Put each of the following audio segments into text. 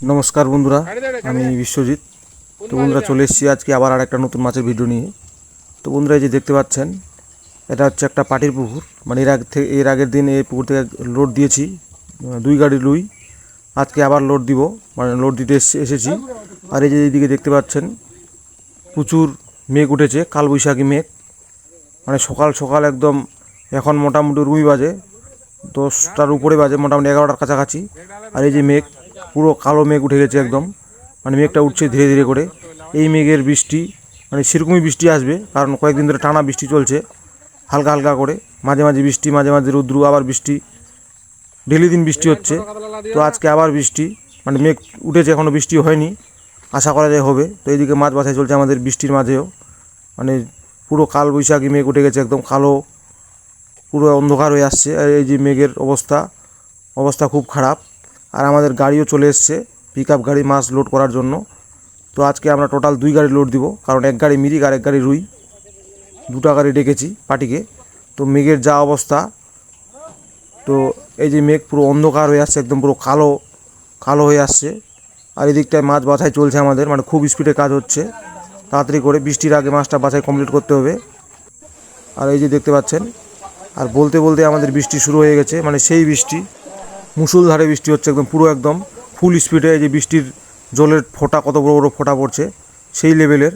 নমস্কার বন্ধুরা, আমি বিশ্বজিৎ। তো বন্ধুরা চলে এসেছি আজকে আবার আর একটা নতুন মাছের ভিডিও নিয়ে। তো বন্ধুরা এই যে দেখতে পাচ্ছেন, এটা হচ্ছে একটা পাটির পুকুর। মানে এর আগের দিন এই পুকুর থেকে লোড দিয়েছি 2 গাড়ি রুই। আজকে আবার লোড দিব, মানে লোড দিতে এসেছি। আর এই যে এইদিকে দেখতে পাচ্ছেন প্রচুর মেঘ উঠেছে, কালবৈশাখী মেঘ। মানে সকাল সকাল একদম, এখন মোটামুটি রুই বাজে 10টার উপরে বাজে, মোটামুটি 11টার কাছাকাছি। আর এই যে মেঘ, পুরো কালো মেঘ উঠে গেছে একদম। মানে মেঘটা উঠছে ধীরে ধীরে করে। এই মেঘের বৃষ্টি, মানে সেরকমই বৃষ্টি আসবে, কারণ কয়েকদিন ধরে টানা বৃষ্টি চলছে হালকা হালকা করে। মাঝে মাঝে বৃষ্টি, মাঝে মাঝে রৌদ্র, আবার বৃষ্টি, ডেলি দিন বৃষ্টি হচ্ছে। তো আজকে আবার বৃষ্টি, মানে মেঘ উঠেছে, এখনও বৃষ্টি হয়নি, আশা করা যায় হবে। তো এইদিকে মাছ বাছাই চলছে আমাদের বৃষ্টির মাঝেও। মানে পুরো কাল বৈশাখী মেঘ উঠে গেছে, একদম কালো, পুরো অন্ধকার হয়ে আসছে। আর এই যে মেঘের অবস্থা খুব খারাপ। আর আমাদের গাড়িও চলে এসছে, পিক আপ গাড়ি, মাছ লোড করার জন্য। তো আজকে আমরা টোটাল 2 গাড়ি লোড দিব, কারণ 1 গাড়ি মিরিক আর 1 গাড়ি রুই, 2টা গাড়ি ডেকেছি পাটিকে। তো মেঘের যা অবস্থা, তো এই যে মেঘ পুরো অন্ধকার হয়ে আসছে, একদম পুরো কালো কালো হয়ে আসছে। আর এদিকটায় মাছ বাছাই চলছে আমাদের, মানে খুব স্পিডে কাজ হচ্ছে, তাড়াতাড়ি করে বৃষ্টির আগে মাছটা বাছাই কমপ্লিট করতে হবে। আর এই যে দেখতে পাচ্ছেন, আর বলতে বলতে আমাদের বৃষ্টি শুরু হয়ে গেছে, মানে সেই বৃষ্টি, মুষলধারে বৃষ্টি হচ্ছে, একদম পুরো একদম ফুল স্পিডে। এই যে বৃষ্টির জলের ফোঁটা, কত বড় বড় ফোঁটা পড়ছে, সেই লেভেলের।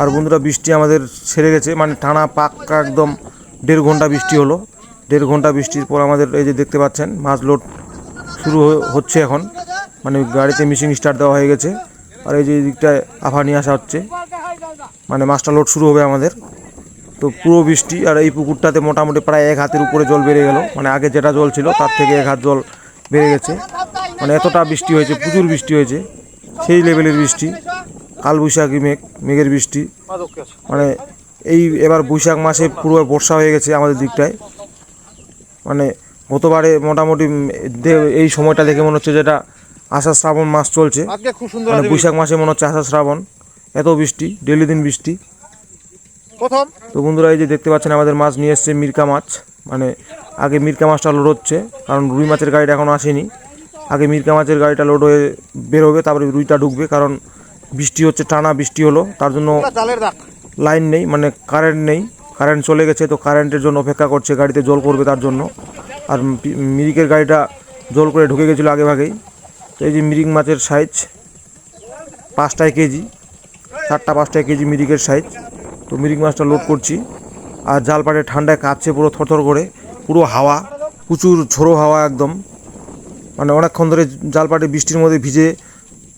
আর বন্ধুরা বৃষ্টি আমাদের ছেড়ে গেছে, মানে টানা পাক্কা একদম 1.5 ঘন্টা বৃষ্টি হলো। 1.5 ঘন্টা বৃষ্টির পর আমাদের এই যে দেখতে পাচ্ছেন মাছ লোড শুরু হচ্ছে এখন। মানে গাড়িতে মেশিন স্টার্ট দেওয়া হয়ে গেছে। আর এই যে দিকটায় আফা নিয়ে আসা হচ্ছে, মানে মাছটা লোড শুরু হবে আমাদের। তো পুরো বৃষ্টি, আর এই পুকুরটাতে মোটামুটি প্রায় 1 হাতের উপরে জল বেড়ে গেল। মানে আগে যেটা জল ছিল তার থেকে 1 হাত জল বেড়ে গেছে। মানে এতটা বৃষ্টি হয়েছে, প্রচুর বৃষ্টি হয়েছে, সেই লেভেলের বৃষ্টি, কালবৈশাখী মেঘের বৃষ্টি। মানে এবার বৈশাখ মাসে পুরো বর্ষা হয়ে গেছে আমাদের দিকটায়। মানে গতবারে মোটামুটি এই সময়টা দেখে মনে হচ্ছে যেটা আষাঢ় শ্রাবণ মাস চলছে, মানে বৈশাখ মাসে মনে হচ্ছে আষাঢ় শ্রাবণ, এত বৃষ্টি, ডেলি দিন বৃষ্টি। তো বন্ধুরা এই যে দেখতে পাচ্ছেন আমাদের মাছ নিয়ে এসছে মিরকা মাছ। মানে আগে মিরকা মাছটা লোড হচ্ছে, কারণ রুই মাছের গাড়িটা এখনও আসেনি। আগে মিরকা মাছের গাড়িটা লোড হয়ে বেরোবে, তারপরে রুইটা ঢুকবে। কারণ বৃষ্টি হচ্ছে, টানা বৃষ্টি হলো, তার জন্য লাইন নেই, মানে কারেন্ট নেই, কারেন্ট চলে গেছে। তো কারেন্টের জন্য অপেক্ষা করছে, গাড়িতে জল করবে তার জন্য। আর মিরিকের গাড়িটা জল করে ঢুকে গেছিলো আগে ভাগেই। তো এই যে মিরিক মাছের সাইজ 5টায় কেজি, 4টা-5টায় কেজি মিরিকের সাইজ। তো মিরিক মাছটা লোড করছি। আর জালপাটে ঠান্ডায় কাঁপছে পুরো থরথর করে, পুরো হাওয়া, প্রচুর ঝোড়ো হাওয়া একদম। মানে অনেকক্ষণ ধরে জালপাটে বৃষ্টির মধ্যে ভিজে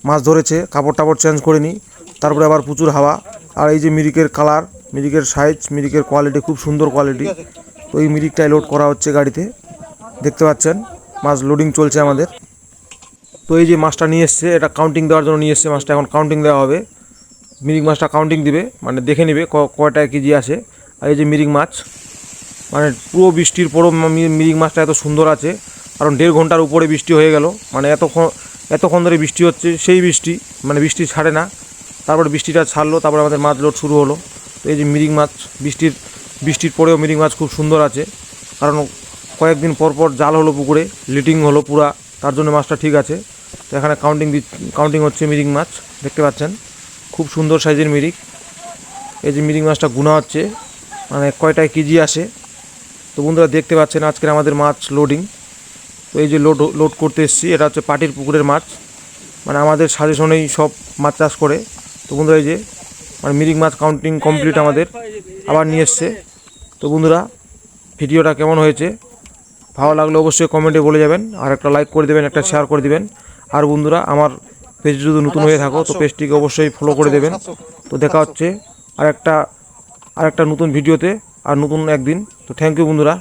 মাছ ধরেছে, কাপড় টাপড় চেঞ্জ করে নিই, তারপরে আবার প্রচুর হাওয়া। আর এই যে মিরিকের কালার, মিরিকের সাইজ, মিরিকের কোয়ালিটি খুব সুন্দর কোয়ালিটি। তো এই মিরিকটাই লোড করা হচ্ছে গাড়িতে, দেখতে পাচ্ছেন মাছ লোডিং চলছে আমাদের। তো এই যে মাছটা নিয়ে এসছে, এটা কাউন্টিং দেওয়ার জন্য নিয়ে এসছে মাছটা, এখন কাউন্টিং দেওয়া হবে। মিরিক মাছটা কাউন্টিং দিবে, মানে দেখে নেবে কয়টায় কেজি আসে। আর এই যে মিরিক মাছ, মানে পুরো বৃষ্টির পরও মিরিক মাছটা এত সুন্দর আছে, কারণ 1.5 ঘন্টার উপরে বৃষ্টি হয়ে গেল। মানে এতক্ষণ ধরে বৃষ্টি হচ্ছে, সেই বৃষ্টি, মানে বৃষ্টি ছাড়ে না। তারপরে বৃষ্টিটা ছাড়লো, তারপরে আমাদের মাছ লোড শুরু হলো। তো এই যে মিরিক মাছ, বৃষ্টির পরেও মিরিক মাছ খুব সুন্দর আছে, কারণ কয়েকদিন পর পর জাল হলো পুকুরে, লিটিং হলো পুরা, তার জন্য মাছটা ঠিক আছে। তো এখানে কাউন্টিং হচ্ছে মিরিক মাছ, দেখতে পাচ্ছেন খুব সুন্দর সাইজের মিরিক। এই যে মিরিক মাছটা গুণা হচ্ছে, মানে কয়টায় কেজি আসে। তো বন্ধুরা দেখতে পাচ্ছেন আজকের আমাদের মাছ লোডিং। তো এই যে লোড করতে এসেছি, এটা হচ্ছে পাটির পুকুরের মাছ, মানে আমাদের সাজেশনেই সব মাছ চাষ করে। তো বন্ধুরা এই যে মানে মিরিক মাছ কাউন্টিং কমপ্লিট আমাদের, আবার নিয়ে এসছে। তো বন্ধুরা ভিডিওটা কেমন হয়েছে, ভালো লাগলে অবশ্যই কমেন্টে বলে যাবেন, আর একটা লাইক করে দেবেন, একটা শেয়ার করে দেবেন। আর বন্ধুরা আমার পেজ যদি নতুন হয়ে থাকো তো পেজটিকে অবশ্যই ফলো করে দেবেন। তো দেখা হচ্ছে আর একটা নতুন ভিডিওতে, আর নতুন একদিন। তো থ্যাংক ইউ বন্ধুরা।